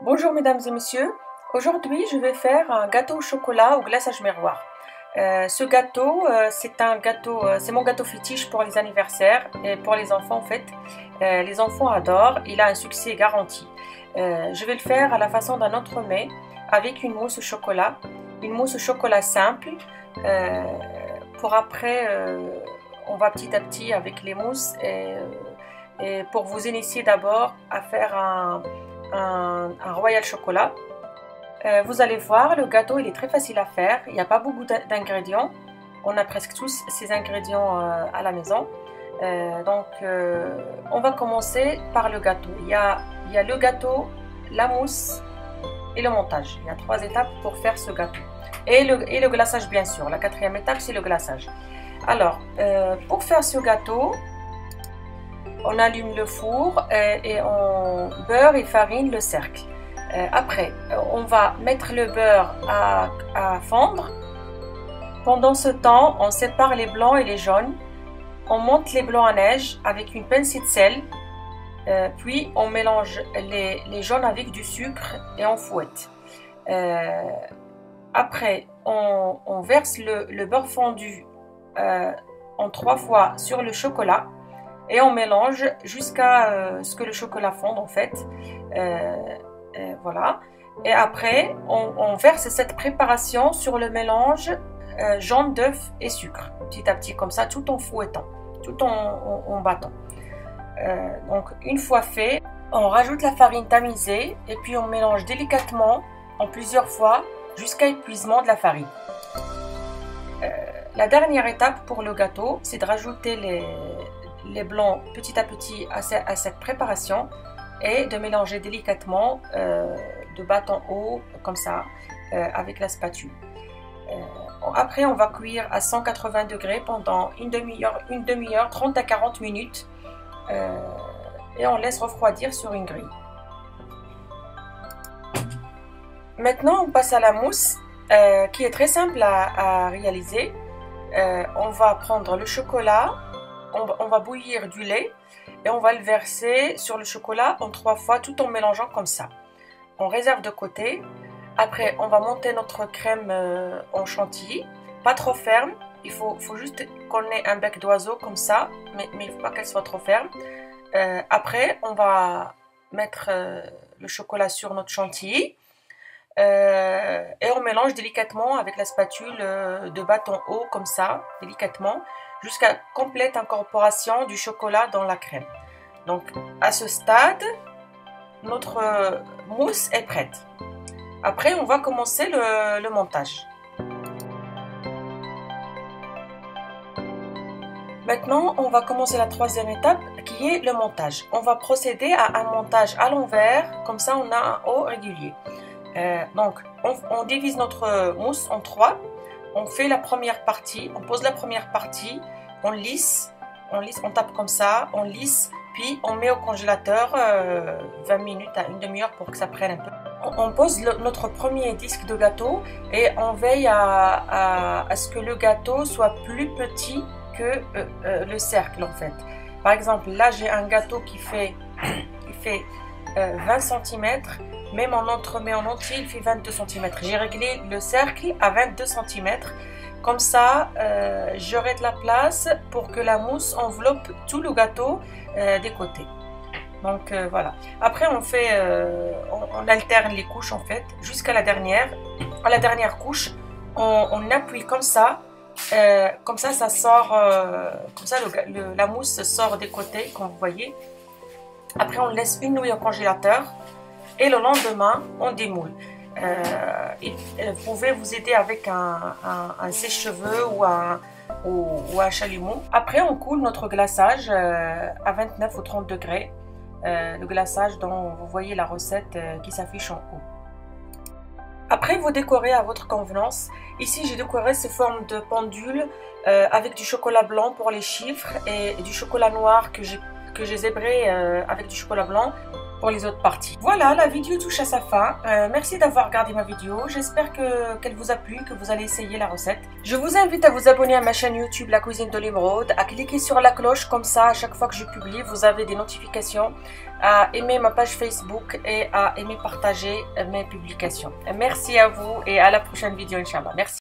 Bonjour mesdames et messieurs, aujourd'hui je vais faire un gâteau au chocolat au glaçage miroir. Ce gâteau, c'est mon gâteau fétiche pour les anniversaires et pour les enfants en fait. Les enfants adorent, il a un succès garanti. Je vais le faire à la façon d'un entremets avec une mousse au chocolat simple. Pour après, on va petit à petit avec les mousses et pour vous initier d'abord à faire un royal chocolat. Vous allez voir, le gâteau il est très facile à faire, il n'y a pas beaucoup d'ingrédients, on a presque tous ces ingrédients à la maison. On va commencer par le gâteau. Il y a le gâteau, la mousse et le montage. Il y a 3 étapes pour faire ce gâteau. Et le glaçage bien sûr, la 4e étape c'est le glaçage. Alors, pour faire ce gâteau, on allume le four et on beurre et farine le cercle. Après, on va mettre le beurre à fondre. Pendant ce temps, on sépare les blancs et les jaunes. On monte les blancs à neige avec une pincée de sel. Puis, on mélange les jaunes avec du sucre et on fouette. Après, on verse le beurre fondu en 3 fois sur le chocolat. Et on mélange jusqu'à ce que le chocolat fonde en fait. Voilà. Et après, on verse cette préparation sur le mélange jaune d'œuf et sucre, petit à petit comme ça, tout en fouettant, tout en battant. Donc une fois fait, on rajoute la farine tamisée et puis on mélange délicatement en plusieurs fois jusqu'à épuisement de la farine. La dernière étape pour le gâteau, c'est de rajouter les blancs petit à petit à cette préparation et de mélanger délicatement de bas en haut comme ça avec la spatule. Après on va cuire à 180 degrés pendant une demi-heure, 30 à 40 minutes et on laisse refroidir sur une grille. Maintenant on passe à la mousse qui est très simple à réaliser. On va prendre le chocolat, on va bouillir du lait et on va le verser sur le chocolat en 3 fois tout en mélangeant comme ça. On réserve de côté. Après, on va monter notre crème en chantilly, pas trop ferme. Il faut juste qu'on ait un bec d'oiseau comme ça, mais il ne faut pas qu'elle soit trop ferme. Après, on va mettre le chocolat sur notre chantilly et on mélange délicatement avec la spatule de bas en haut comme ça, délicatement, jusqu'à complète incorporation du chocolat dans la crème. Donc à ce stade, notre mousse est prête. Après, on va commencer le montage. Maintenant, on va commencer la 3e étape qui est le montage. On va procéder à un montage à l'envers, comme ça on a un haut régulier. Donc on divise notre mousse en 3. On fait la première partie, on pose la première partie, on lisse, on tape comme ça, on lisse, puis on met au congélateur 20 minutes à une demi-heure pour que ça prenne un peu. On pose notre premier disque de gâteau et on veille à ce que le gâteau soit plus petit que le cercle en fait. Par exemple, là j'ai un gâteau qui fait 20 cm, mais mon entremets en entier il fait 22 cm. J'ai réglé le cercle à 22 cm. Comme ça, j'aurai de la place pour que la mousse enveloppe tout le gâteau des côtés. Donc voilà. Après, on alterne les couches en fait jusqu'à la dernière. À la dernière couche, on appuie comme ça. Ça sort. Comme ça, la mousse sort des côtés, comme vous voyez. Après, on laisse une nuit au congélateur et le lendemain, on démoule. Vous pouvez vous aider avec un sèche-cheveux ou un chalumeau. Après, on coule notre glaçage à 29 ou 30 degrés. Le glaçage dont vous voyez la recette qui s'affiche en haut. Après, vous décorez à votre convenance. Ici, j'ai décoré sous forme de pendule avec du chocolat blanc pour les chiffres et du chocolat noir que j'ai zébré avec du chocolat blanc. pour les autres parties. Voilà, la vidéo touche à sa fin. Merci d'avoir regardé ma vidéo. J'espère qu'elle vous a plu, que vous allez essayer la recette. Je vous invite à vous abonner à ma chaîne YouTube La Cuisine de l'Émeraude, à cliquer sur la cloche, comme ça à chaque fois que je publie, vous avez des notifications, à aimer ma page Facebook et à aimer partager mes publications. Merci à vous et à la prochaine vidéo, Inch'Allah. Merci.